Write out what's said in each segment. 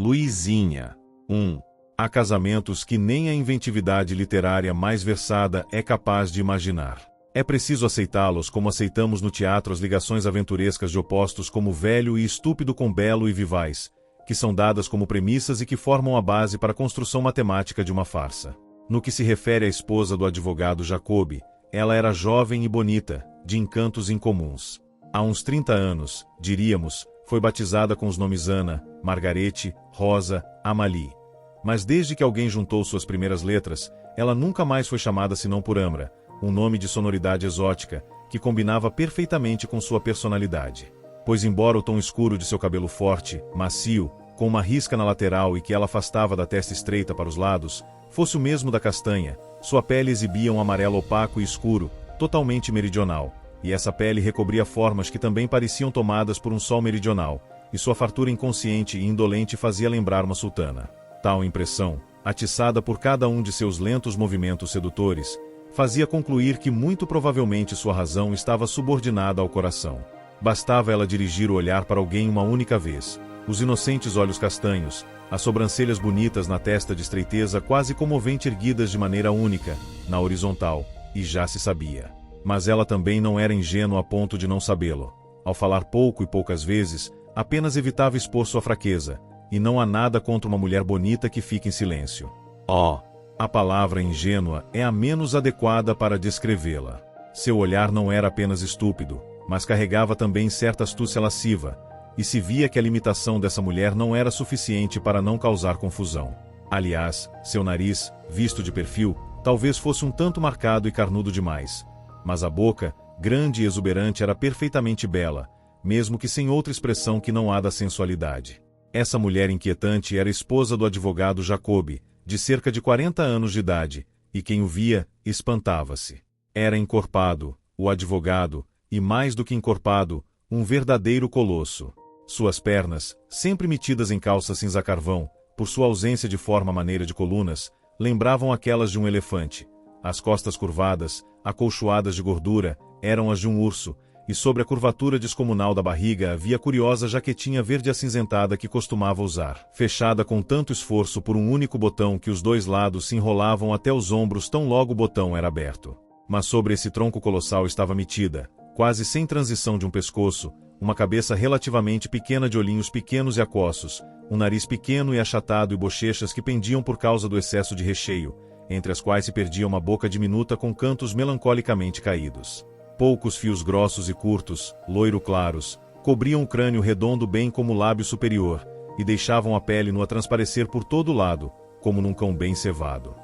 Luizinha. 1. Há casamentos que nem a inventividade literária mais versada é capaz de imaginar. É preciso aceitá-los como aceitamos no teatro as ligações aventurescas de opostos como velho e estúpido com belo e vivaz, que são dadas como premissas e que formam a base para a construção matemática de uma farsa. No que se refere à esposa do advogado Jacobi, ela era jovem e bonita, de encantos incomuns. Há uns 30 anos, diríamos, foi batizada com os nomes Ana, Margarete, Rosa, Amalie. Mas desde que alguém juntou suas primeiras letras, ela nunca mais foi chamada senão por Amra, um nome de sonoridade exótica, que combinava perfeitamente com sua personalidade. Pois embora o tom escuro de seu cabelo forte, macio, com uma risca na lateral e que ela afastava da testa estreita para os lados, fosse o mesmo da castanha, sua pele exibia um amarelo opaco e escuro, totalmente meridional, e essa pele recobria formas que também pareciam tomadas por um sol meridional, e sua fartura inconsciente e indolente fazia lembrar uma sultana. Tal impressão, atiçada por cada um de seus lentos movimentos sedutores, fazia concluir que muito provavelmente sua razão estava subordinada ao coração. Bastava ela dirigir o olhar para alguém uma única vez, os inocentes olhos castanhos, as sobrancelhas bonitas na testa de estreiteza quase comovente erguidas de maneira única, na horizontal, e já se sabia. Mas ela também não era ingênua a ponto de não sabê-lo. Ao falar pouco e poucas vezes, apenas evitava expor sua fraqueza, e não há nada contra uma mulher bonita que fique em silêncio. A palavra ingênua é a menos adequada para descrevê-la. Seu olhar não era apenas estúpido, mas carregava também certa astúcia lasciva, e se via que a limitação dessa mulher não era suficiente para não causar confusão. Aliás, seu nariz, visto de perfil, talvez fosse um tanto marcado e carnudo demais. Mas a boca, grande e exuberante, era perfeitamente bela, mesmo que sem outra expressão que não a da sensualidade. Essa mulher inquietante era esposa do advogado Jacobi, de cerca de 40 anos de idade, e quem o via, espantava-se. Era encorpado, o advogado, e mais do que encorpado, um verdadeiro colosso. Suas pernas, sempre metidas em calças cinza-carvão, por sua ausência de forma maneira de colunas, lembravam aquelas de um elefante. As costas curvadas, acolchoadas de gordura, eram as de um urso, e sobre a curvatura descomunal da barriga havia a curiosa jaquetinha verde acinzentada que costumava usar, fechada com tanto esforço por um único botão que os dois lados se enrolavam até os ombros tão logo o botão era aberto. Mas sobre esse tronco colossal estava metida, quase sem transição de um pescoço, uma cabeça relativamente pequena de olhinhos pequenos e aquosos, um nariz pequeno e achatado e bochechas que pendiam por causa do excesso de recheio, entre as quais se perdia uma boca diminuta com cantos melancolicamente caídos. Poucos fios grossos e curtos, loiro-claros, cobriam o crânio redondo bem como o lábio superior, e deixavam a pele nua transparecer por todo lado, como num cão bem cevado.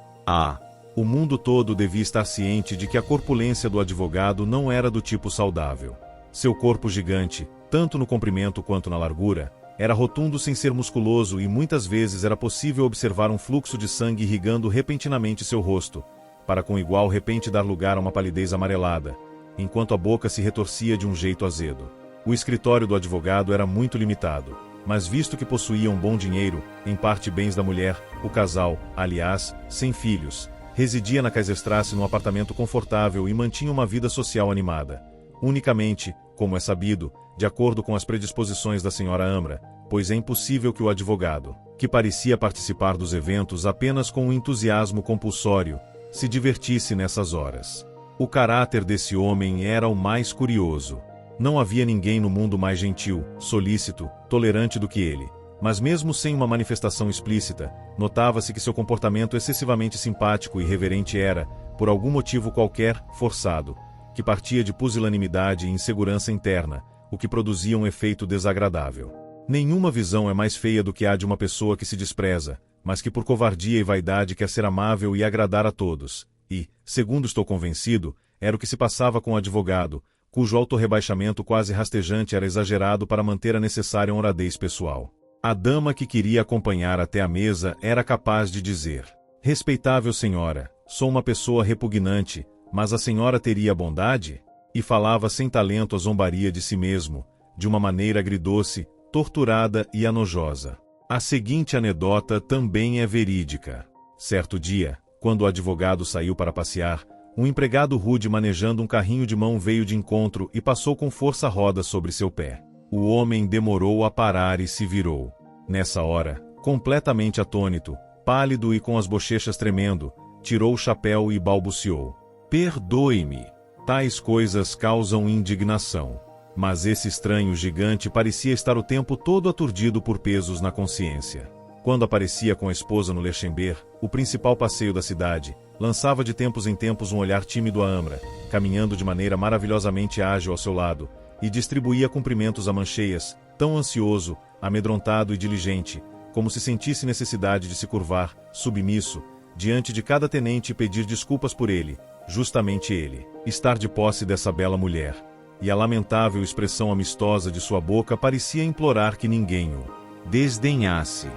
O mundo todo devia estar ciente de que a corpulência do advogado não era do tipo saudável. Seu corpo gigante, tanto no comprimento quanto na largura, era rotundo sem ser musculoso e muitas vezes era possível observar um fluxo de sangue irrigando repentinamente seu rosto, para com igual repente dar lugar a uma palidez amarelada, enquanto a boca se retorcia de um jeito azedo. O escritório do advogado era muito limitado, mas visto que possuía um bom dinheiro, em parte bens da mulher, o casal, aliás, sem filhos, residia na Kaiserstrasse num apartamento confortável e mantinha uma vida social animada. Unicamente, como é sabido, de acordo com as predisposições da senhora Amra, pois é impossível que o advogado, que parecia participar dos eventos apenas com um entusiasmo compulsório, se divertisse nessas horas. O caráter desse homem era o mais curioso. Não havia ninguém no mundo mais gentil, solícito, tolerante do que ele. Mas mesmo sem uma manifestação explícita, notava-se que seu comportamento excessivamente simpático e reverente era, por algum motivo qualquer, forçado, que partia de pusilanimidade e insegurança interna, o que produzia um efeito desagradável. Nenhuma visão é mais feia do que a de uma pessoa que se despreza, mas que por covardia e vaidade quer ser amável e agradar a todos. E, segundo estou convencido, era o que se passava com o advogado, cujo autorrebaixamento quase rastejante era exagerado para manter a necessária honradez pessoal. A dama que queria acompanhar até a mesa era capaz de dizer: "Respeitável senhora, sou uma pessoa repugnante, mas a senhora teria bondade?" E falava sem talento a zombaria de si mesmo, de uma maneira agridoce, torturada e anojosa. A seguinte anedota também é verídica. Certo dia, quando o advogado saiu para passear, um empregado rude manejando um carrinho de mão veio de encontro e passou com força a roda sobre seu pé. O homem demorou a parar e se virou. Nessa hora, Completamente atônito, pálido e com as bochechas tremendo, tirou o chapéu e balbuciou: "Perdoe-me. Tais coisas causam indignação." Mas esse estranho gigante parecia estar o tempo todo aturdido por pesos na consciência. Quando aparecia com a esposa no Lechamber, o principal passeio da cidade, lançava de tempos em tempos um olhar tímido a Amra, caminhando de maneira maravilhosamente ágil ao seu lado, e distribuía cumprimentos a mancheias, tão ansioso, amedrontado e diligente, como se sentisse necessidade de se curvar, submisso, diante de cada tenente e pedir desculpas por ele, justamente ele, estar de posse dessa bela mulher. E a lamentável expressão amistosa de sua boca parecia implorar que ninguém o desdenhasse.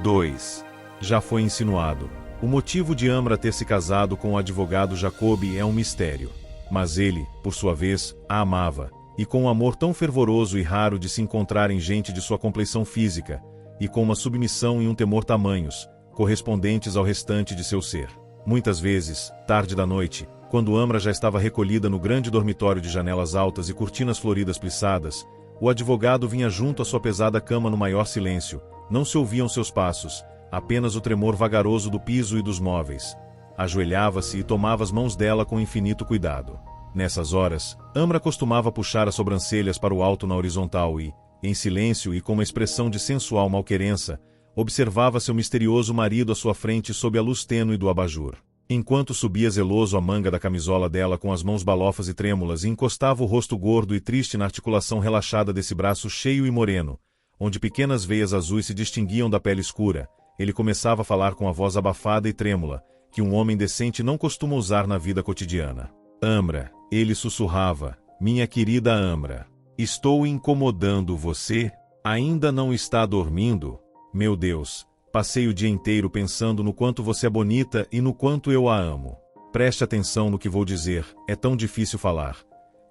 2. Já foi insinuado. O motivo de Amra ter se casado com o advogado Jacobi é um mistério. Mas ele, por sua vez, a amava, e com um amor tão fervoroso e raro de se encontrar em gente de sua compleição física, e com uma submissão e um temor tamanhos, correspondentes ao restante de seu ser. Muitas vezes, tarde da noite, quando Amra já estava recolhida no grande dormitório de janelas altas e cortinas floridas plissadas, o advogado vinha junto à sua pesada cama no maior silêncio. Não se ouviam seus passos, apenas o tremor vagaroso do piso e dos móveis. Ajoelhava-se e tomava as mãos dela com infinito cuidado. Nessas horas, Amra costumava puxar as sobrancelhas para o alto na horizontal e, em silêncio e com uma expressão de sensual malquerença, observava seu misterioso marido à sua frente sob a luz tênue do abajur. Enquanto subia zeloso a manga da camisola dela com as mãos balofas e trêmulas e encostava o rosto gordo e triste na articulação relaxada desse braço cheio e moreno, onde pequenas veias azuis se distinguiam da pele escura, ele começava a falar com a voz abafada e trêmula, que um homem decente não costuma usar na vida cotidiana. "Amra", ele sussurrava, "minha querida Amra, estou incomodando você? Ainda não está dormindo? Meu Deus, passei o dia inteiro pensando no quanto você é bonita e no quanto eu a amo. Preste atenção no que vou dizer, é tão difícil falar.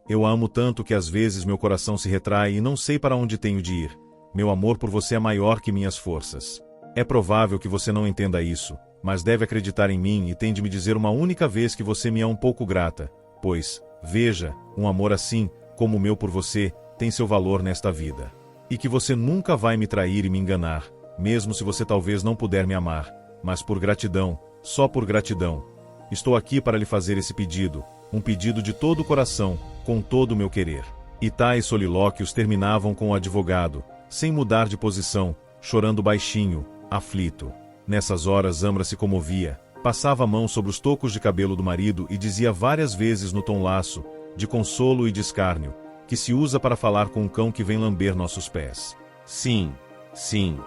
Eu a amo tanto que às vezes meu coração se retrai e não sei para onde tenho de ir. Meu amor por você é maior que minhas forças. É provável que você não entenda isso, mas deve acreditar em mim e tem de me dizer uma única vez que você me é um pouco grata, pois, veja, um amor assim, como o meu por você, tem seu valor nesta vida. E que você nunca vai me trair e me enganar, mesmo se você talvez não puder me amar, mas por gratidão, só por gratidão. Estou aqui para lhe fazer esse pedido, um pedido de todo o coração, com todo o meu querer." E tais solilóquios terminavam com o advogado, sem mudar de posição, chorando baixinho, aflito. Nessas horas Amra se comovia, passava a mão sobre os tocos de cabelo do marido e dizia várias vezes no tom laço, de consolo e de escárnio, que se usa para falar com um cão que vem lamber nossos pés: "Sim, sim,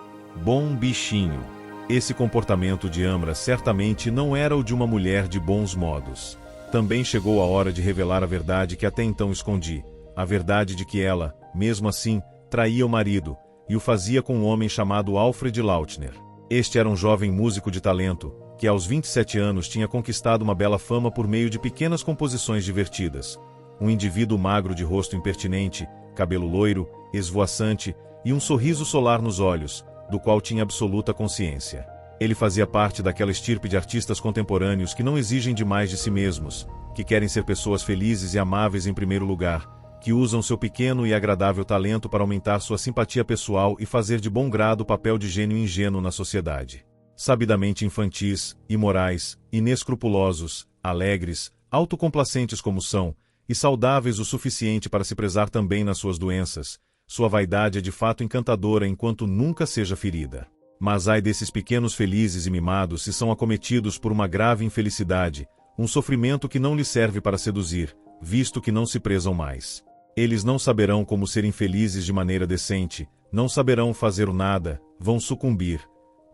bom bichinho." Esse comportamento de Amra certamente não era o de uma mulher de bons modos. Também chegou a hora de revelar a verdade que até então escondi, a verdade de que ela, mesmo assim, traía o marido, e o fazia com um homem chamado Alfred Lautner. Este era um jovem músico de talento, que aos 27 anos tinha conquistado uma bela fama por meio de pequenas composições divertidas. Um indivíduo magro de rosto impertinente, cabelo loiro, esvoaçante, e um sorriso solar nos olhos, do qual tinha absoluta consciência. Ele fazia parte daquela estirpe de artistas contemporâneos que não exigem demais de si mesmos, que querem ser pessoas felizes e amáveis em primeiro lugar, que usam seu pequeno e agradável talento para aumentar sua simpatia pessoal e fazer de bom grado o papel de gênio ingênuo na sociedade. Sabidamente infantis, imorais, inescrupulosos, alegres, autocomplacentes como são, e saudáveis o suficiente para se prezar também nas suas doenças, sua vaidade é de fato encantadora enquanto nunca seja ferida. Mas ai desses pequenos felizes e mimados se são acometidos por uma grave infelicidade, um sofrimento que não lhes serve para seduzir, visto que não se prezam mais. Eles não saberão como ser infelizes de maneira decente, não saberão fazer o nada, vão sucumbir.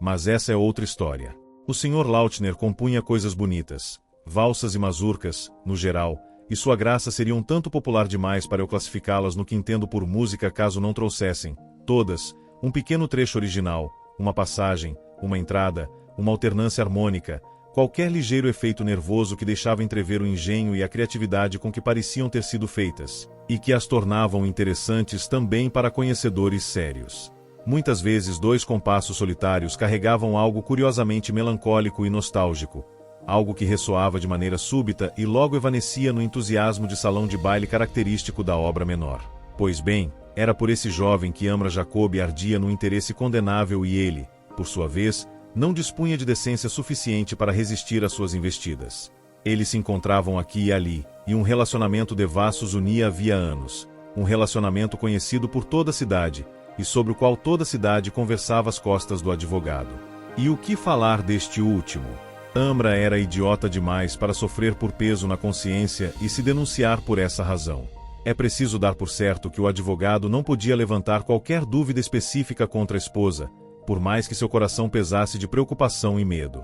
Mas essa é outra história. O Sr. Lautner compunha coisas bonitas, valsas e mazurcas, no geral, e sua graça seria um tanto popular demais para eu classificá-las no que entendo por música caso não trouxessem, todas, um pequeno trecho original, uma passagem, uma entrada, uma alternância harmônica, qualquer ligeiro efeito nervoso que deixava entrever o engenho e a criatividade com que pareciam ter sido feitas, e que as tornavam interessantes também para conhecedores sérios. Muitas vezes 2 compassos solitários carregavam algo curiosamente melancólico e nostálgico, algo que ressoava de maneira súbita e logo evanescia no entusiasmo de salão de baile característico da obra menor. Pois bem, era por esse jovem que Amra Jacobi ardia no interesse condenável e ele, por sua vez, não dispunha de decência suficiente para resistir às suas investidas. Eles se encontravam aqui e ali, e um relacionamento devasso os unia havia anos. Um relacionamento conhecido por toda a cidade, e sobre o qual toda a cidade conversava às costas do advogado. E o que falar deste último? Amra era idiota demais para sofrer por peso na consciência e se denunciar por essa razão. É preciso dar por certo que o advogado não podia levantar qualquer dúvida específica contra a esposa, por mais que seu coração pesasse de preocupação e medo.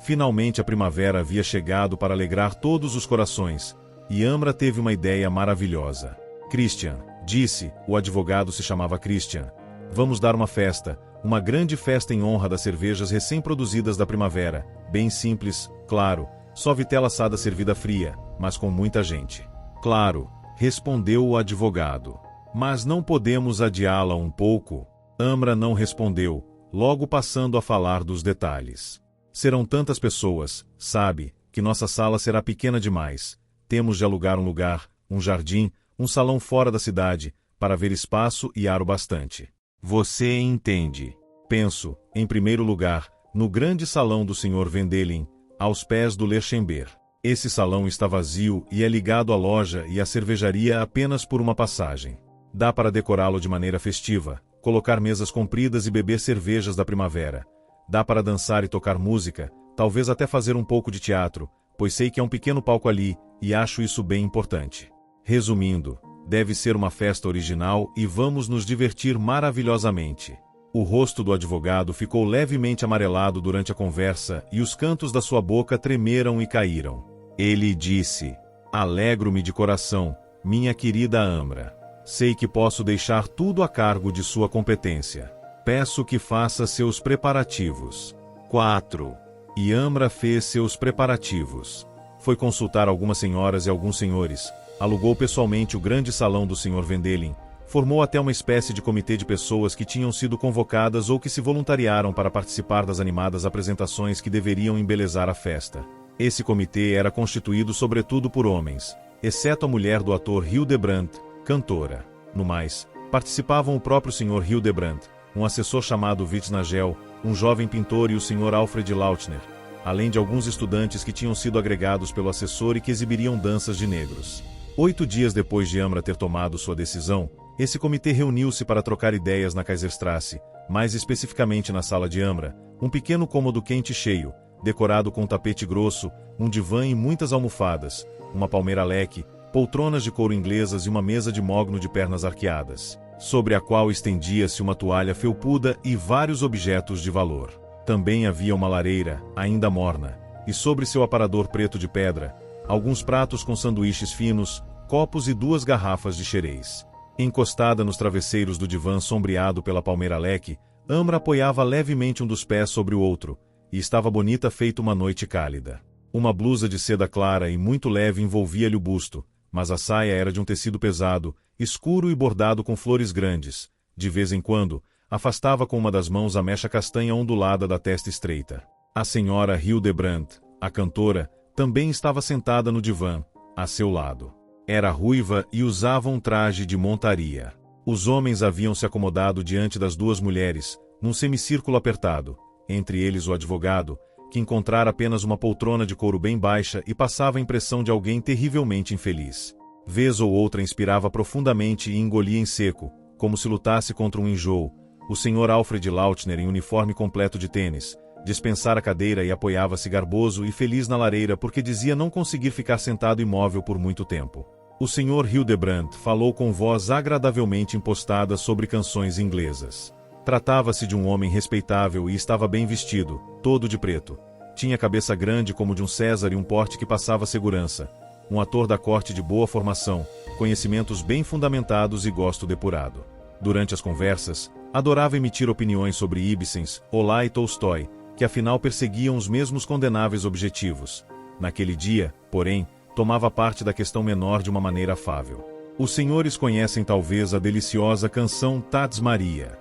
Finalmente a primavera havia chegado para alegrar todos os corações, e Amra teve uma ideia maravilhosa. Christian, disse, o advogado se chamava Christian, vamos dar uma festa, uma grande festa em honra das cervejas recém-produzidas da primavera, bem simples, claro, só vitela assada servida fria, mas com muita gente. Claro, respondeu o advogado. Mas não podemos adiá-la um pouco? Amra não respondeu, logo passando a falar dos detalhes. Serão tantas pessoas, sabe, que nossa sala será pequena demais. Temos de alugar um lugar, um jardim, um salão fora da cidade, para haver espaço e ar o bastante. Você entende? Penso, em primeiro lugar, no grande salão do Sr. Vendelin, aos pés do Lerchember. Esse salão está vazio e é ligado à loja e à cervejaria apenas por uma passagem. Dá para decorá-lo de maneira festiva, colocar mesas compridas e beber cervejas da primavera. Dá para dançar e tocar música, talvez até fazer um pouco de teatro, pois sei que há um pequeno palco ali, e acho isso bem importante. Resumindo, deve ser uma festa original e vamos nos divertir maravilhosamente. O rosto do advogado ficou levemente amarelado durante a conversa e os cantos da sua boca tremeram e caíram. Ele disse: "Alegro-me de coração, minha querida Amra. Sei que posso deixar tudo a cargo de sua competência. Peço que faça seus preparativos." 4. E Amra fez seus preparativos. Foi consultar algumas senhoras e alguns senhores, alugou pessoalmente o grande salão do Sr. Vendelin, formou até uma espécie de comitê de pessoas que tinham sido convocadas ou que se voluntariaram para participar das animadas apresentações que deveriam embelezar a festa. Esse comitê era constituído sobretudo por homens, exceto a mulher do ator Hildebrandt, cantora. No mais, participavam o próprio Sr. Hildebrandt, um assessor chamado Wittnagel, um jovem pintor e o Sr. Alfred Lautner, além de alguns estudantes que tinham sido agregados pelo assessor e que exibiriam danças de negros. 8 dias depois de Amra ter tomado sua decisão, esse comitê reuniu-se para trocar ideias na Kaiserstrasse, mais especificamente na sala de Amra, um pequeno cômodo quente e cheio, decorado com um tapete grosso, um divã e muitas almofadas, uma palmeira leque, poltronas de couro inglesas e uma mesa de mogno de pernas arqueadas, sobre a qual estendia-se uma toalha felpuda e vários objetos de valor. Também havia uma lareira, ainda morna, e sobre seu aparador preto de pedra, alguns pratos com sanduíches finos, copos e 2 garrafas de xerez. Encostada nos travesseiros do divã sombreado pela palmeira leque, Amra apoiava levemente um dos pés sobre o outro, e estava bonita feito uma noite cálida. Uma blusa de seda clara e muito leve envolvia-lhe o busto, mas a saia era de um tecido pesado, escuro e bordado com flores grandes. De vez em quando, afastava com uma das mãos a mecha castanha ondulada da testa estreita. A senhora Hildebrandt, a cantora, também estava sentada no divã, a seu lado. Era ruiva e usava um traje de montaria. Os homens haviam se acomodado diante das 2 mulheres, num semicírculo apertado, entre eles o advogado, que encontrara apenas uma poltrona de couro bem baixa e passava a impressão de alguém terrivelmente infeliz. Vez ou outra inspirava profundamente e engolia em seco, como se lutasse contra um enjoo. O Sr. Alfred Lautner, em uniforme completo de tênis, dispensara a cadeira e apoiava-se garboso e feliz na lareira porque dizia não conseguir ficar sentado imóvel por muito tempo. O Sr. Hildebrandt falou com voz agradavelmente impostada sobre canções inglesas. Tratava-se de um homem respeitável e estava bem vestido, todo de preto. Tinha cabeça grande como de um César e um porte que passava segurança. Um ator da corte de boa formação, conhecimentos bem fundamentados e gosto depurado. Durante as conversas, adorava emitir opiniões sobre Ibsen, Olá e Tolstói, que afinal perseguiam os mesmos condenáveis objetivos. Naquele dia, porém, tomava parte da questão menor de uma maneira afável. Os senhores conhecem talvez a deliciosa canção Tats Maria.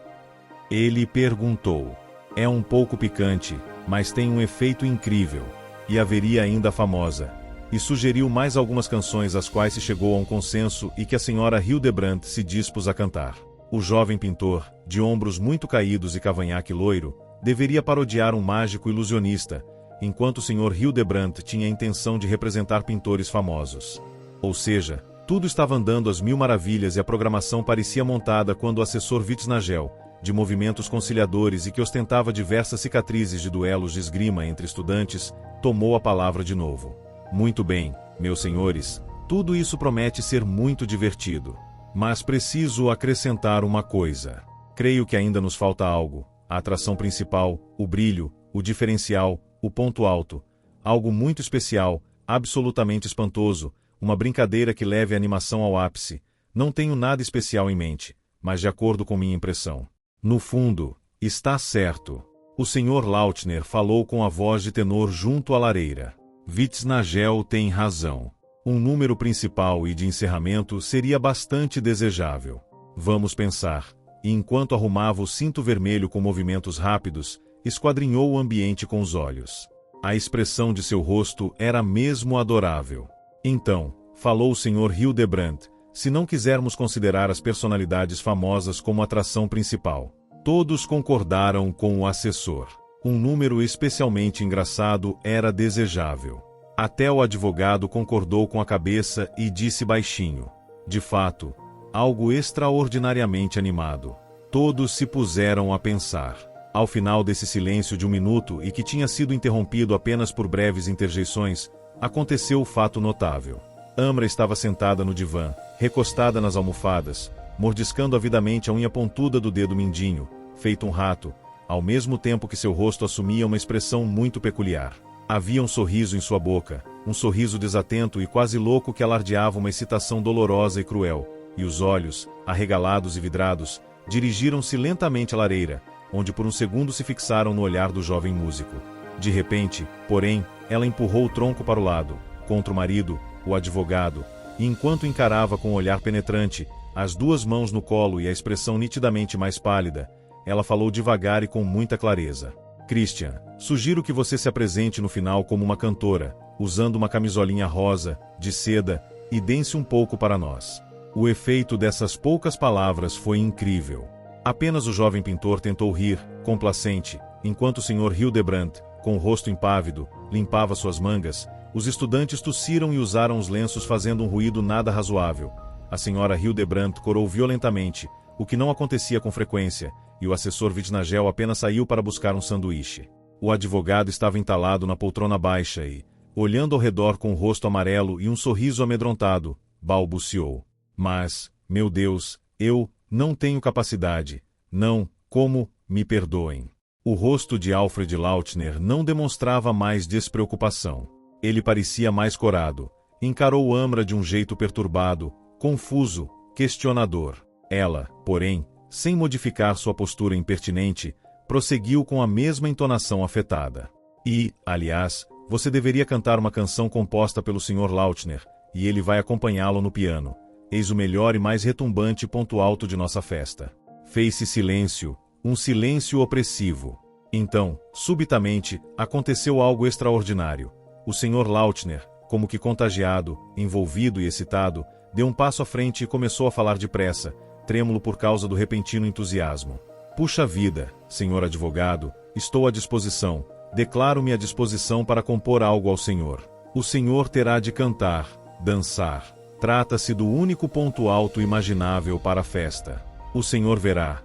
Ele perguntou. É um pouco picante, mas tem um efeito incrível. E haveria ainda a famosa. E sugeriu mais algumas canções às quais se chegou a um consenso e que a senhora Hildebrandt se dispôs a cantar. O jovem pintor, de ombros muito caídos e cavanhaque loiro, deveria parodiar um mágico ilusionista, enquanto o Sr. Hildebrandt tinha a intenção de representar pintores famosos. Ou seja, tudo estava andando às mil maravilhas e a programação parecia montada quando o assessor Wittnagel, de movimentos conciliadores e que ostentava diversas cicatrizes de duelos de esgrima entre estudantes, tomou a palavra de novo. Muito bem, meus senhores, tudo isso promete ser muito divertido. Mas preciso acrescentar uma coisa. Creio que ainda nos falta algo: a atração principal, o brilho, o diferencial, o ponto alto. Algo muito especial, absolutamente espantoso, uma brincadeira que leve a animação ao ápice. Não tenho nada especial em mente, mas de acordo com minha impressão. No fundo, está certo. O Sr. Lautner falou com a voz de tenor junto à lareira. Wittnagel tem razão. Um número principal e de encerramento seria bastante desejável. Vamos pensar. E enquanto arrumava o cinto vermelho com movimentos rápidos, esquadrinhou o ambiente com os olhos. A expressão de seu rosto era mesmo adorável. Então, falou o Sr. Hildebrandt, se não quisermos considerar as personalidades famosas como atração principal. Todos concordaram com o assessor. Um número especialmente engraçado era desejável. Até o advogado concordou com a cabeça e disse baixinho: de fato, algo extraordinariamente animado. Todos se puseram a pensar. Ao final desse silêncio de 1 minuto e que tinha sido interrompido apenas por breves interjeições, aconteceu o fato notável. Amra estava sentada no divã, recostada nas almofadas, mordiscando avidamente a unha pontuda do dedo mindinho, feito um rato, ao mesmo tempo que seu rosto assumia uma expressão muito peculiar. Havia um sorriso em sua boca, um sorriso desatento e quase louco que alardeava uma excitação dolorosa e cruel, e os olhos, arregalados e vidrados, dirigiram-se lentamente à lareira, onde por um segundo se fixaram no olhar do jovem músico. De repente, porém, ela empurrou o tronco para o lado, contra o marido, o advogado, e enquanto encarava com um olhar penetrante, as duas mãos no colo e a expressão nitidamente mais pálida, ela falou devagar e com muita clareza. Christian, sugiro que você se apresente no final como uma cantora, usando uma camisolinha rosa, de seda, e dance um pouco para nós. O efeito dessas poucas palavras foi incrível. Apenas o jovem pintor tentou rir, complacente, enquanto o Sr. Hildebrandt, com o rosto impávido, limpava suas mangas. Os estudantes tossiram e usaram os lenços fazendo um ruído nada razoável. A Sra. Hildebrandt corou violentamente, o que não acontecia com frequência, e o assessor Wittnagel apenas saiu para buscar um sanduíche. O advogado estava entalado na poltrona baixa e, olhando ao redor com o rosto amarelo e um sorriso amedrontado, balbuciou: mas, meu Deus, eu não tenho capacidade. Não, como, me perdoem. O rosto de Alfred Lautner não demonstrava mais despreocupação. Ele parecia mais corado. Encarou Amra de um jeito perturbado, confuso, questionador. Ela, porém, sem modificar sua postura impertinente, prosseguiu com a mesma entonação afetada. E, aliás, você deveria cantar uma canção composta pelo Sr. Lautner, e ele vai acompanhá-lo no piano. Eis o melhor e mais retumbante ponto alto de nossa festa. Fez-se silêncio, um silêncio opressivo. Então, subitamente, aconteceu algo extraordinário. O Sr. Lautner, como que contagiado, envolvido e excitado, deu um passo à frente e começou a falar depressa, trêmulo por causa do repentino entusiasmo. Puxa vida, senhor advogado, estou à disposição. Declaro-me à disposição para compor algo ao senhor. O senhor terá de cantar, dançar. Trata-se do único ponto alto imaginável para a festa. O senhor verá,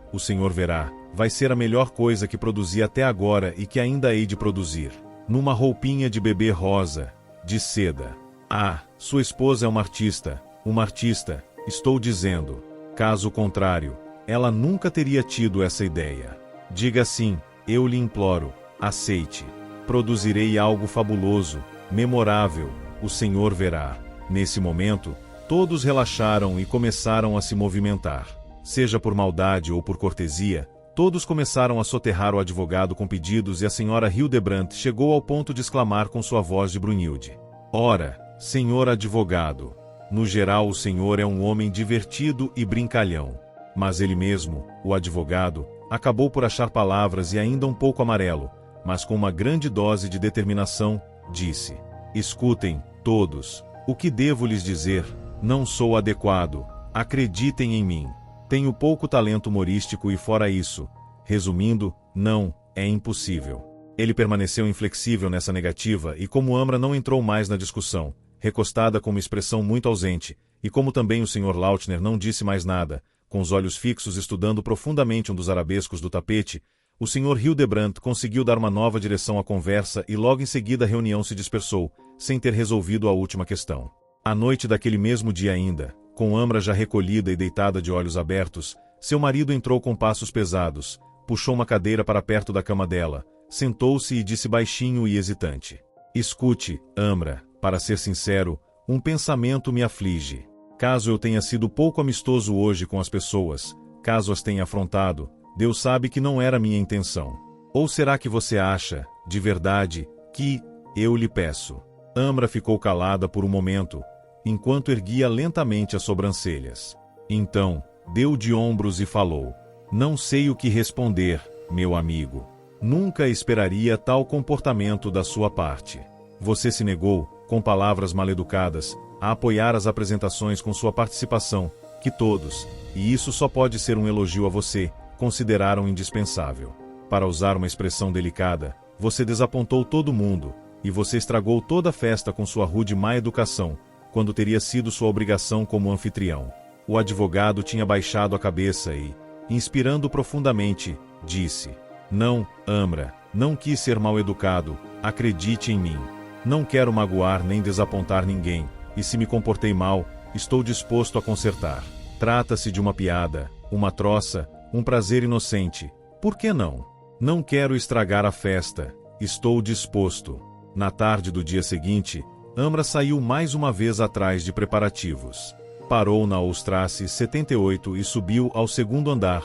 vai ser a melhor coisa que produzi até agora e que ainda hei de produzir. Numa roupinha de bebê rosa, de seda. Ah, sua esposa é uma artista, estou dizendo. Caso contrário, ela nunca teria tido essa ideia. Diga sim, eu lhe imploro, aceite. Produzirei algo fabuloso, memorável, o senhor verá. Nesse momento, todos relaxaram e começaram a se movimentar. Seja por maldade ou por cortesia, todos começaram a soterrar o advogado com pedidos e a Sra. Hildebrandt chegou ao ponto de exclamar com sua voz de Brunhilde: ora, senhor advogado, no geral o senhor é um homem divertido e brincalhão. Mas ele mesmo, o advogado, acabou por achar palavras e ainda um pouco amarelo, mas com uma grande dose de determinação, disse: escutem, todos, o que devo lhes dizer, não sou adequado, acreditem em mim. Tenho pouco talento humorístico e fora isso, resumindo, não, é impossível. Ele permaneceu inflexível nessa negativa e como Amra não entrou mais na discussão, recostada com uma expressão muito ausente, e como também o Sr. Lautner não disse mais nada, com os olhos fixos estudando profundamente um dos arabescos do tapete, o Sr. Hildebrandt conseguiu dar uma nova direção à conversa e logo em seguida a reunião se dispersou, sem ter resolvido a última questão. À noite daquele mesmo dia ainda, com Amra já recolhida e deitada de olhos abertos, seu marido entrou com passos pesados, puxou uma cadeira para perto da cama dela, sentou-se e disse baixinho e hesitante: "Escute, Amra, para ser sincero, um pensamento me aflige. Caso eu tenha sido pouco amistoso hoje com as pessoas, caso as tenha afrontado, Deus sabe que não era minha intenção. Ou será que você acha, de verdade, que, eu lhe peço?" Amra ficou calada por um momento, enquanto erguia lentamente as sobrancelhas. Então, deu de ombros e falou: "Não sei o que responder, meu amigo. Nunca esperaria tal comportamento da sua parte. Você se negou, com palavras maleducadas, a apoiar as apresentações com sua participação, que todos, e isso só pode ser um elogio a você, consideraram indispensável. Para usar uma expressão delicada, você desapontou todo mundo, e você estragou toda a festa com sua rude má educação, quando teria sido sua obrigação como anfitrião." O advogado tinha baixado a cabeça e, inspirando profundamente, disse: "Não, Amra, não quis ser mal educado, acredite em mim. Não quero magoar nem desapontar ninguém, e se me comportei mal, estou disposto a consertar. Trata-se de uma piada, uma troça, um prazer inocente. Por que não? Não quero estragar a festa, estou disposto." Na tarde do dia seguinte, Amra saiu mais uma vez atrás de preparativos. Parou na Ostrasse 78 e subiu ao segundo andar,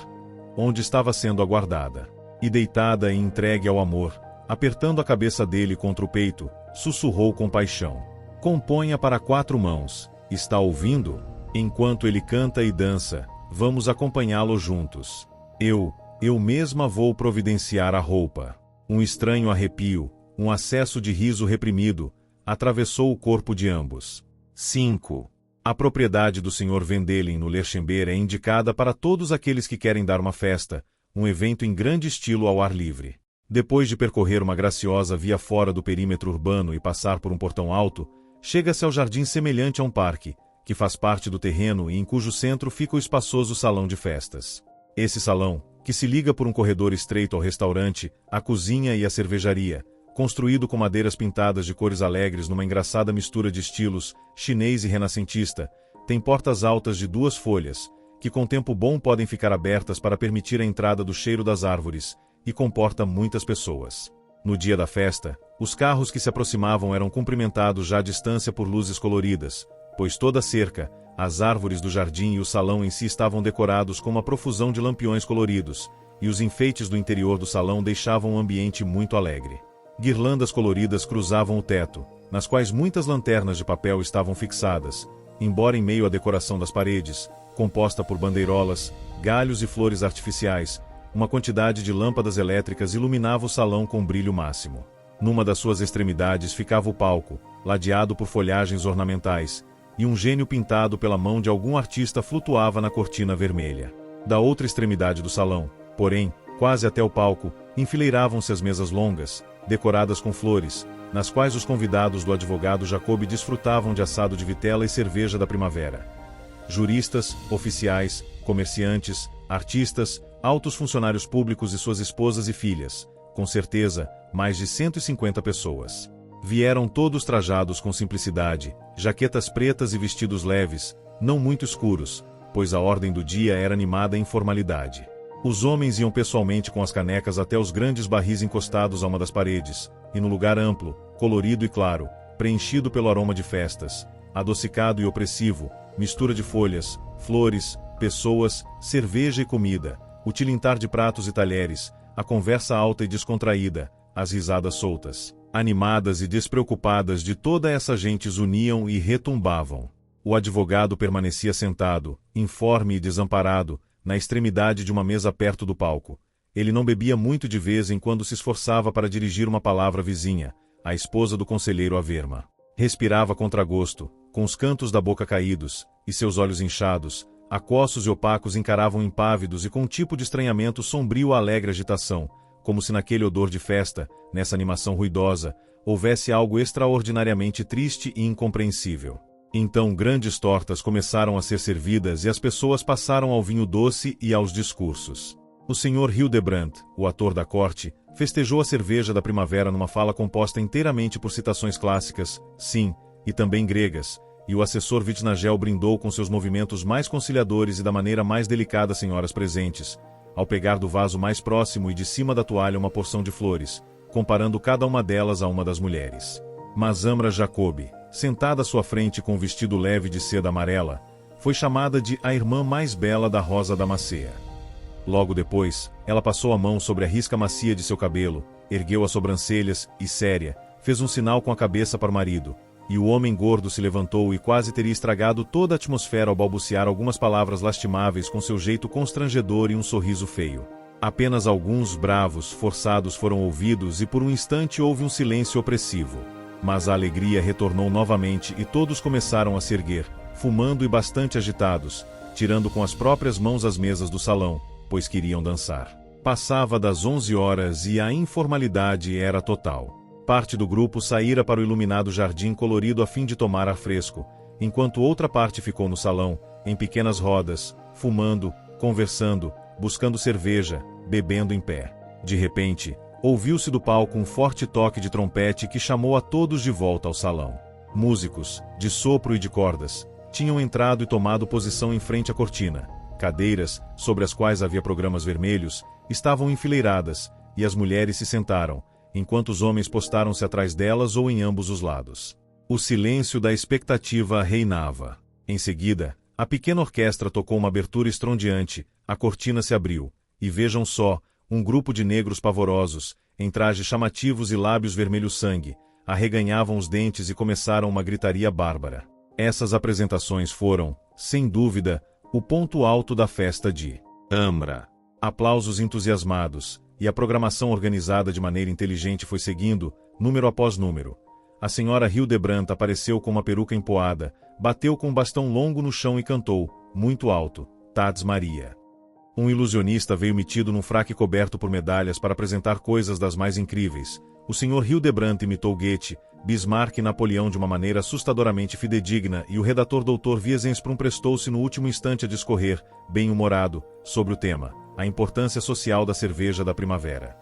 onde estava sendo aguardada. E deitada e entregue ao amor, apertando a cabeça dele contra o peito, sussurrou com paixão: "Componha para 4 mãos, está ouvindo? Enquanto ele canta e dança, vamos acompanhá-lo juntos. Eu mesma vou providenciar a roupa." Um estranho arrepio, um acesso de riso reprimido, atravessou o corpo de ambos. 5. A propriedade do Sr. Vendelin no Lerchember é indicada para todos aqueles que querem dar uma festa, um evento em grande estilo ao ar livre. Depois de percorrer uma graciosa via fora do perímetro urbano e passar por um portão alto, chega-se ao jardim semelhante a um parque, que faz parte do terreno e em cujo centro fica o espaçoso salão de festas. Esse salão, que se liga por um corredor estreito ao restaurante, à cozinha e à cervejaria, construído com madeiras pintadas de cores alegres numa engraçada mistura de estilos, chinês e renascentista, tem portas altas de 2 folhas, que com tempo bom podem ficar abertas para permitir a entrada do cheiro das árvores, e comporta muitas pessoas. No dia da festa, os carros que se aproximavam eram cumprimentados já à distância por luzes coloridas, pois toda a cerca, as árvores do jardim e o salão em si estavam decorados com uma profusão de lampiões coloridos, e os enfeites do interior do salão deixavam o ambiente muito alegre. Guirlandas coloridas cruzavam o teto, nas quais muitas lanternas de papel estavam fixadas, embora em meio à decoração das paredes, composta por bandeirolas, galhos e flores artificiais, uma quantidade de lâmpadas elétricas iluminava o salão com brilho máximo. Numa das suas extremidades ficava o palco, ladeado por folhagens ornamentais, e um gênio pintado pela mão de algum artista flutuava na cortina vermelha. Da outra extremidade do salão, porém, quase até o palco, enfileiravam-se as mesas longas, decoradas com flores, nas quais os convidados do advogado Jacob desfrutavam de assado de vitela e cerveja da primavera. Juristas, oficiais, comerciantes, artistas, altos funcionários públicos e suas esposas e filhas, com certeza, mais de 150 pessoas. Vieram todos trajados com simplicidade, jaquetas pretas e vestidos leves, não muito escuros, pois a ordem do dia era animada em formalidade. Os homens iam pessoalmente com as canecas até os grandes barris encostados a uma das paredes, e no lugar amplo, colorido e claro, preenchido pelo aroma de festas, adocicado e opressivo, mistura de folhas, flores, pessoas, cerveja e comida, o tilintar de pratos e talheres, a conversa alta e descontraída, as risadas soltas, animadas e despreocupadas de toda essa gente uniam e retumbavam. O advogado permanecia sentado, informe e desamparado, na extremidade de uma mesa perto do palco. Ele não bebia muito de vez em quando se esforçava para dirigir uma palavra à vizinha, a esposa do conselheiro Averma. Respirava a contragosto, com os cantos da boca caídos, e seus olhos inchados, Acossos e opacos encaravam impávidos e com um tipo de estranhamento sombrio a alegre agitação, como se naquele odor de festa, nessa animação ruidosa, houvesse algo extraordinariamente triste e incompreensível. Então grandes tortas começaram a ser servidas e as pessoas passaram ao vinho doce e aos discursos. O Sr. Hildebrandt, o ator da corte, festejou a cerveja da primavera numa fala composta inteiramente por citações clássicas, sim, e também gregas, e o assessor Vitnagel brindou com seus movimentos mais conciliadores e da maneira mais delicada as senhoras presentes, ao pegar do vaso mais próximo e de cima da toalha uma porção de flores, comparando cada uma delas a uma das mulheres. Mas Amra Jacobi, sentada à sua frente com um vestido leve de seda amarela, foi chamada de a irmã mais bela da Rosa Damascea. Logo depois, ela passou a mão sobre a risca macia de seu cabelo, ergueu as sobrancelhas e, séria, fez um sinal com a cabeça para o marido, e o homem gordo se levantou e quase teria estragado toda a atmosfera ao balbuciar algumas palavras lastimáveis com seu jeito constrangedor e um sorriso feio. Apenas alguns bravos, forçados foram ouvidos e por um instante houve um silêncio opressivo. Mas a alegria retornou novamente e todos começaram a se erguer, fumando e bastante agitados, tirando com as próprias mãos as mesas do salão, pois queriam dançar. Passava das 11 horas e a informalidade era total. Parte do grupo saíra para o iluminado jardim colorido a fim de tomar ar fresco, enquanto outra parte ficou no salão, em pequenas rodas, fumando, conversando, buscando cerveja, bebendo em pé. De repente, ouviu-se do palco um forte toque de trompete que chamou a todos de volta ao salão. Músicos, de sopro e de cordas, tinham entrado e tomado posição em frente à cortina. Cadeiras, sobre as quais havia programas vermelhos, estavam enfileiradas, e as mulheres se sentaram, enquanto os homens postaram-se atrás delas ou em ambos os lados. O silêncio da expectativa reinava. Em seguida, a pequena orquestra tocou uma abertura estrondeante, a cortina se abriu, e vejam só, um grupo de negros pavorosos, em trajes chamativos e lábios vermelho-sangue, arreganhavam os dentes e começaram uma gritaria bárbara. Essas apresentações foram, sem dúvida, o ponto alto da festa de Amra. Aplausos entusiasmados, e a programação organizada de maneira inteligente foi seguindo, número após número. A senhora Hildebrandt apareceu com uma peruca empoada, bateu com um bastão longo no chão e cantou, muito alto, Tats Maria. Um ilusionista veio metido num fraque coberto por medalhas para apresentar coisas das mais incríveis. O Sr. Hildebrandt imitou Goethe, Bismarck e Napoleão de uma maneira assustadoramente fidedigna e o redator Dr. Wiesensprum prestou-se no último instante a discorrer, bem-humorado, sobre o tema, a importância social da cerveja da primavera.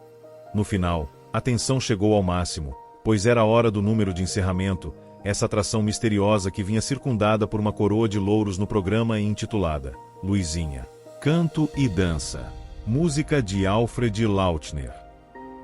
No final, a tensão chegou ao máximo, pois era a hora do número de encerramento, essa atração misteriosa que vinha circundada por uma coroa de louros no programa e intitulada Luizinha. Canto e dança. Música de Alfred Lautner.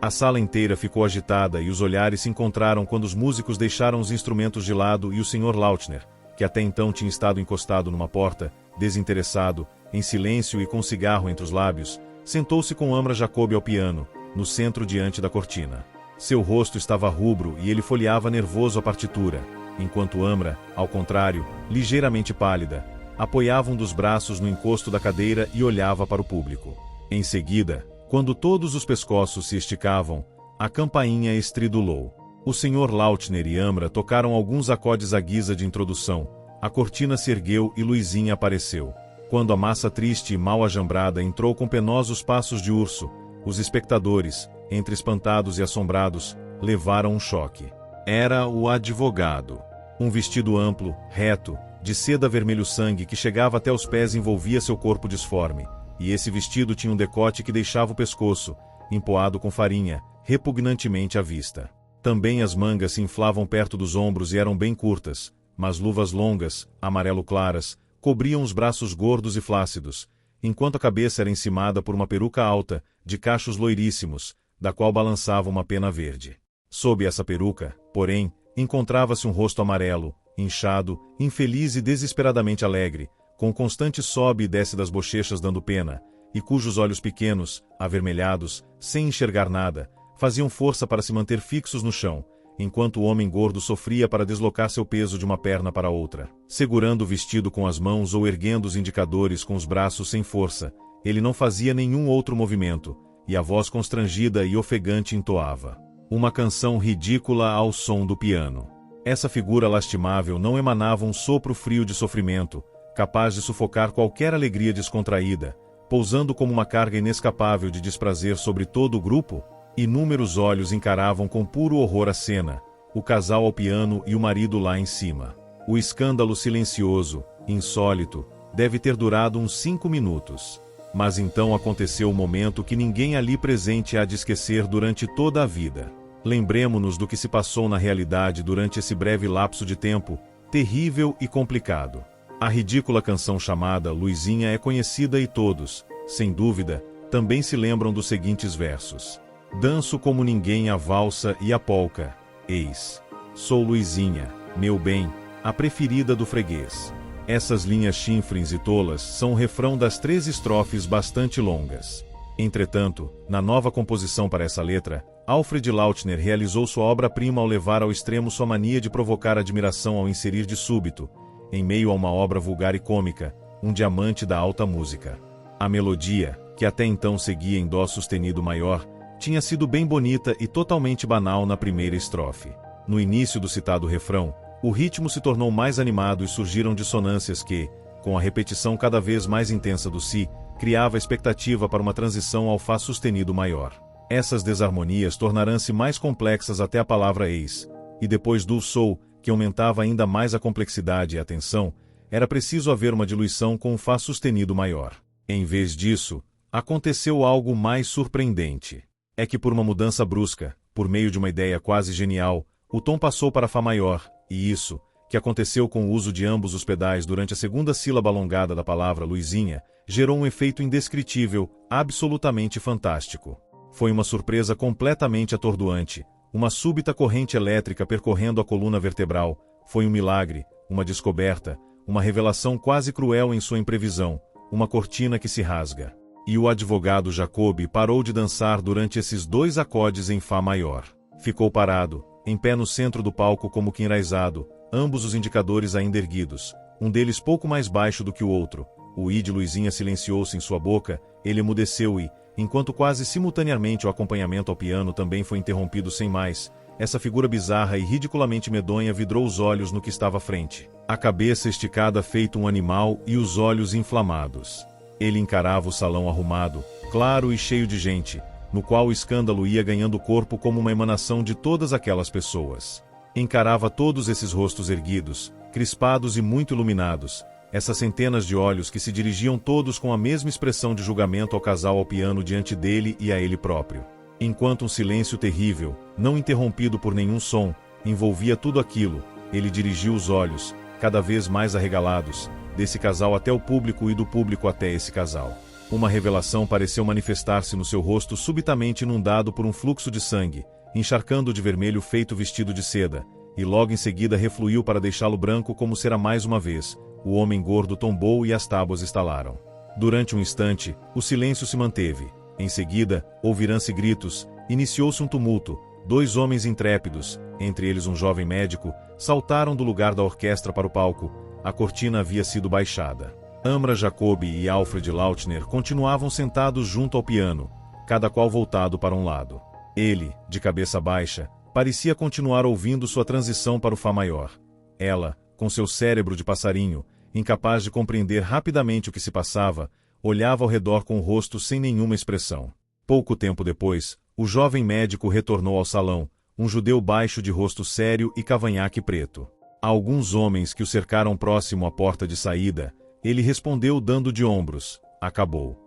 A sala inteira ficou agitada e os olhares se encontraram quando os músicos deixaram os instrumentos de lado e o Sr. Lautner, que até então tinha estado encostado numa porta, desinteressado, em silêncio e com um cigarro entre os lábios, sentou-se com Amra Jacobi ao piano, no centro diante da cortina. Seu rosto estava rubro e ele folheava nervoso a partitura, enquanto Amra, ao contrário, ligeiramente pálida, apoiava um dos braços no encosto da cadeira e olhava para o público. Em seguida, quando todos os pescoços se esticavam, a campainha estridulou. O Sr. Lautner e Amra tocaram alguns acordes à guisa de introdução, a cortina se ergueu e Luizinha apareceu. Quando a massa triste e mal ajambrada entrou com penosos passos de urso, os espectadores, entre espantados e assombrados, levaram um choque. Era o advogado. Um vestido amplo, reto, de seda vermelho-sangue que chegava até os pés envolvia seu corpo disforme, e esse vestido tinha um decote que deixava o pescoço, empoado com farinha, repugnantemente à vista. Também as mangas se inflavam perto dos ombros e eram bem curtas, mas luvas longas, amarelo-claras, cobriam os braços gordos e flácidos, enquanto a cabeça era encimada por uma peruca alta, de cachos loiríssimos, da qual balançava uma pena verde. Sob essa peruca, porém, encontrava-se um rosto amarelo, inchado, infeliz e desesperadamente alegre, com constante sobe e desce das bochechas dando pena, e cujos olhos pequenos, avermelhados, sem enxergar nada, faziam força para se manter fixos no chão, enquanto o homem gordo sofria para deslocar seu peso de uma perna para outra. Segurando o vestido com as mãos ou erguendo os indicadores com os braços sem força, ele não fazia nenhum outro movimento, e a voz constrangida e ofegante entoava uma canção ridícula ao som do piano. Essa figura lastimável não emanava um sopro frio de sofrimento, capaz de sufocar qualquer alegria descontraída, pousando como uma carga inescapável de desprazer sobre todo o grupo? Inúmeros olhos encaravam com puro horror a cena, o casal ao piano e o marido lá em cima. O escândalo silencioso, insólito, deve ter durado uns 5 minutos. Mas então aconteceu o momento que ninguém ali presente há de esquecer durante toda a vida. Lembremo-nos do que se passou na realidade durante esse breve lapso de tempo, terrível e complicado. A ridícula canção chamada Luizinha é conhecida e todos, sem dúvida, também se lembram dos seguintes versos. Danço como ninguém a valsa e a polca, eis. Sou Luizinha, meu bem, a preferida do freguês. Essas linhas chinfrins e tolas são o refrão das 3 estrofes bastante longas. Entretanto, na nova composição para essa letra, Alfred Lautner realizou sua obra-prima ao levar ao extremo sua mania de provocar admiração ao inserir de súbito, em meio a uma obra vulgar e cômica, um diamante da alta música. A melodia, que até então seguia em dó sustenido maior, tinha sido bem bonita e totalmente banal na primeira estrofe. No início do citado refrão, o ritmo se tornou mais animado e surgiram dissonâncias que, com a repetição cada vez mais intensa do si, criava expectativa para uma transição ao fá sustenido maior. Essas desarmonias tornarão-se mais complexas até a palavra eis, e depois do sou, que aumentava ainda mais a complexidade e a tensão, era preciso haver uma diluição com o fá sustenido maior. Em vez disso, aconteceu algo mais surpreendente. É que por uma mudança brusca, por meio de uma ideia quase genial, o tom passou para fá maior, e isso, que aconteceu com o uso de ambos os pedais durante a segunda sílaba alongada da palavra Luizinha, gerou um efeito indescritível, absolutamente fantástico. Foi uma surpresa completamente atordoante, uma súbita corrente elétrica percorrendo a coluna vertebral, foi um milagre, uma descoberta, uma revelação quase cruel em sua imprevisão, uma cortina que se rasga. E o advogado Jacobi parou de dançar durante esses 2 acordes em fá maior. Ficou parado, em pé no centro do palco como que enraizado, ambos os indicadores ainda erguidos, um deles pouco mais baixo do que o outro. O i de Luizinha silenciou-se em sua boca, ele emudeceu e, enquanto quase simultaneamente o acompanhamento ao piano também foi interrompido sem mais, essa figura bizarra e ridiculamente medonha vidrou os olhos no que estava à frente. A cabeça esticada feito um animal e os olhos inflamados. Ele encarava o salão arrumado, claro e cheio de gente, no qual o escândalo ia ganhando corpo como uma emanação de todas aquelas pessoas. Encarava todos esses rostos erguidos, crispados e muito iluminados, essas centenas de olhos que se dirigiam todos com a mesma expressão de julgamento ao casal ao piano diante dele e a ele próprio. Enquanto um silêncio terrível, não interrompido por nenhum som, envolvia tudo aquilo, ele dirigiu os olhos, cada vez mais arregalados, desse casal até o público e do público até esse casal. Uma revelação pareceu manifestar-se no seu rosto subitamente inundado por um fluxo de sangue, encharcando de vermelho feito vestido de seda, e logo em seguida refluiu para deixá-lo branco como será mais uma vez. O homem gordo tombou e as tábuas estalaram. Durante um instante, o silêncio se manteve. Em seguida, ouviram-se gritos, iniciou-se um tumulto. 2 homens intrépidos, entre eles um jovem médico, saltaram do lugar da orquestra para o palco. A cortina havia sido baixada. Amra Jacobi e Alfred Lautner continuavam sentados junto ao piano, cada qual voltado para um lado. Ele, de cabeça baixa, parecia continuar ouvindo sua transição para o fá maior. Ela, com seu cérebro de passarinho, incapaz de compreender rapidamente o que se passava, olhava ao redor com o rosto sem nenhuma expressão. Pouco tempo depois, o jovem médico retornou ao salão, um judeu baixo de rosto sério e cavanhaque preto. A alguns homens que o cercaram próximo à porta de saída, ele respondeu dando de ombros: acabou.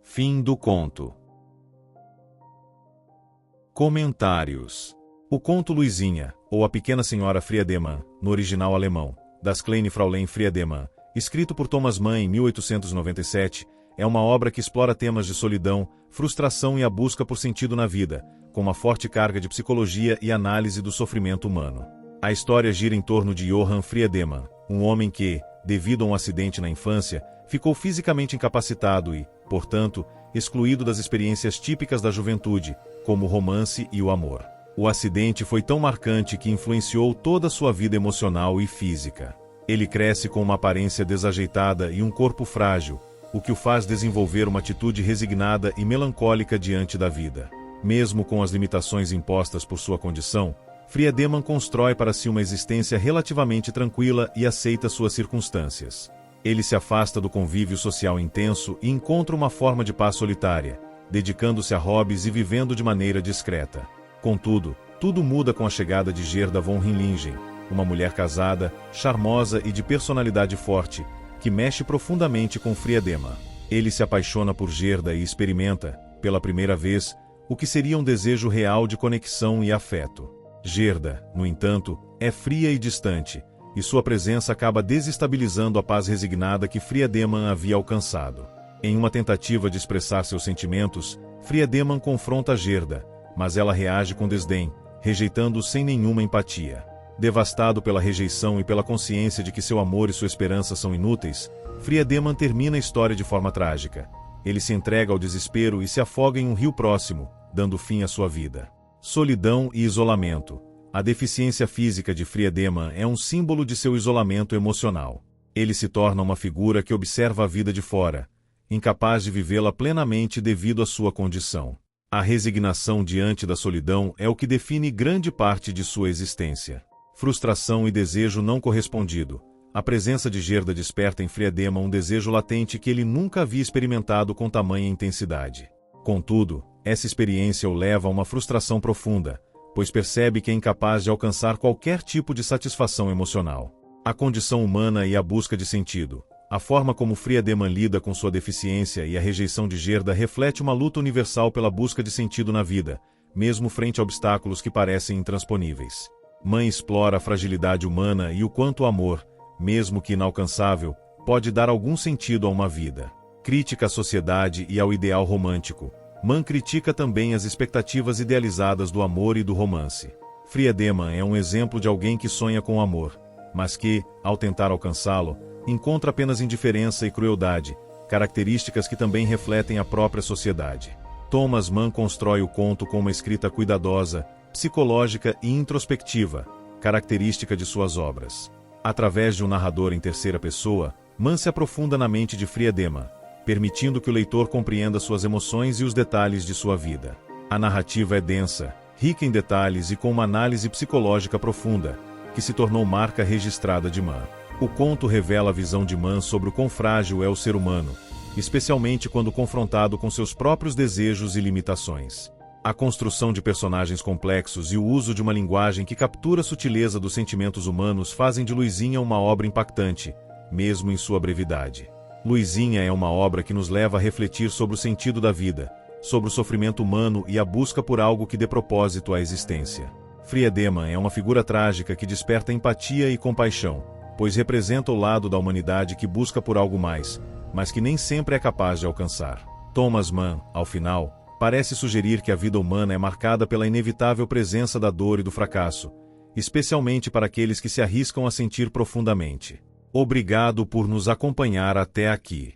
Fim do conto. Comentários. O conto Luizinha, ou A Pequena Senhora Friedemann, no original alemão, das Kleine Fräulein Friedemann, escrito por Thomas Mann em 1897, é uma obra que explora temas de solidão, frustração e a busca por sentido na vida, com uma forte carga de psicologia e análise do sofrimento humano. A história gira em torno de Johann Friedemann, um homem que, devido a um acidente na infância, ficou fisicamente incapacitado e, portanto, excluído das experiências típicas da juventude, como o romance e o amor. O acidente foi tão marcante que influenciou toda a sua vida emocional e física. Ele cresce com uma aparência desajeitada e um corpo frágil, o que o faz desenvolver uma atitude resignada e melancólica diante da vida. Mesmo com as limitações impostas por sua condição, Friedemann constrói para si uma existência relativamente tranquila e aceita suas circunstâncias. Ele se afasta do convívio social intenso e encontra uma forma de paz solitária, dedicando-se a hobbies e vivendo de maneira discreta. Contudo, tudo muda com a chegada de Gerda von Rhinlingen, uma mulher casada, charmosa e de personalidade forte, que mexe profundamente com Friedemann. Ele se apaixona por Gerda e experimenta, pela primeira vez, o que seria um desejo real de conexão e afeto. Gerda, no entanto, é fria e distante, e sua presença acaba desestabilizando a paz resignada que Friedemann havia alcançado. Em uma tentativa de expressar seus sentimentos, Friedemann confronta Gerda, mas ela reage com desdém, rejeitando-o sem nenhuma empatia. Devastado pela rejeição e pela consciência de que seu amor e sua esperança são inúteis, Friedemann termina a história de forma trágica. Ele se entrega ao desespero e se afoga em um rio próximo, dando fim à sua vida. Solidão e isolamento. A deficiência física de Friedemann é um símbolo de seu isolamento emocional. Ele se torna uma figura que observa a vida de fora, incapaz de vivê-la plenamente devido à sua condição. A resignação diante da solidão é o que define grande parte de sua existência. Frustração e desejo não correspondido. A presença de Gerda desperta em Friedemann um desejo latente que ele nunca havia experimentado com tamanha intensidade. Contudo, essa experiência o leva a uma frustração profunda, pois percebe que é incapaz de alcançar qualquer tipo de satisfação emocional. A condição humana e a busca de sentido. A forma como Friedemann lida com sua deficiência e a rejeição de Gerda reflete uma luta universal pela busca de sentido na vida, mesmo frente a obstáculos que parecem intransponíveis. Mann explora a fragilidade humana e o quanto o amor, mesmo que inalcançável, pode dar algum sentido a uma vida. Crítica à sociedade e ao ideal romântico. Mann critica também as expectativas idealizadas do amor e do romance. Friedemann é um exemplo de alguém que sonha com o amor, mas que, ao tentar alcançá-lo, encontra apenas indiferença e crueldade, características que também refletem a própria sociedade. Thomas Mann constrói o conto com uma escrita cuidadosa, psicológica e introspectiva, característica de suas obras. Através de um narrador em terceira pessoa, Mann se aprofunda na mente de Friedemann, permitindo que o leitor compreenda suas emoções e os detalhes de sua vida. A narrativa é densa, rica em detalhes e com uma análise psicológica profunda, que se tornou marca registrada de Mann. O conto revela a visão de Mann sobre o quão frágil é o ser humano, especialmente quando confrontado com seus próprios desejos e limitações. A construção de personagens complexos e o uso de uma linguagem que captura a sutileza dos sentimentos humanos fazem de Luizinha uma obra impactante, mesmo em sua brevidade. Luizinha é uma obra que nos leva a refletir sobre o sentido da vida, sobre o sofrimento humano e a busca por algo que dê propósito à existência. Friedemann é uma figura trágica que desperta empatia e compaixão, pois representa o lado da humanidade que busca por algo mais, mas que nem sempre é capaz de alcançar. Thomas Mann, ao final, parece sugerir que a vida humana é marcada pela inevitável presença da dor e do fracasso, especialmente para aqueles que se arriscam a sentir profundamente. Obrigado por nos acompanhar até aqui.